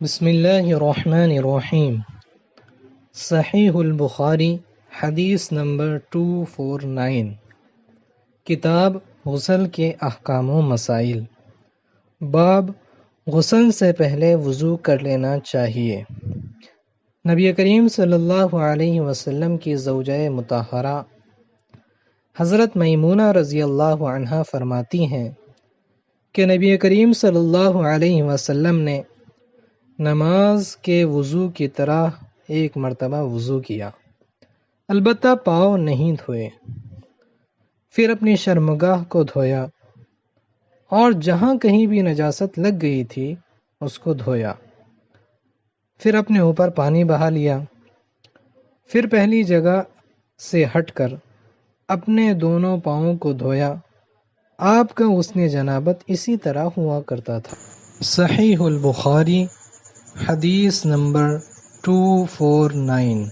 بسم اللہ الرحمن الرحیم۔ صحیح البخاری حدیث نمبر 249، کتاب غسل کے احکام و مسائل۔ باب غسل سے پہلے وضو کر لینا چاہیے۔ نبی کریم صلی اللہ علیہ وسلم کی زوجہ مطہرہ حضرت میمونہ رضی اللہ عنہا فرماتی ہیں کہ نبی کریم صلی اللہ علیہ وسلم نے نماز کے وضو کی طرح ایک مرتبہ وضو کیا، البتہ پاؤں نہیں دھوئے، پھر اپنی شرمگاہ کو دھویا اور جہاں کہیں بھی نجاست لگ گئی تھی اس کو دھویا، پھر اپنے اوپر پانی بہا لیا، پھر پہلی جگہ سے ہٹ کر اپنے دونوں پاؤں کو دھویا۔ آپ کا غسل جنابت اسی طرح ہوا کرتا تھا۔ صحیح البخاری حدیث نمبر 249۔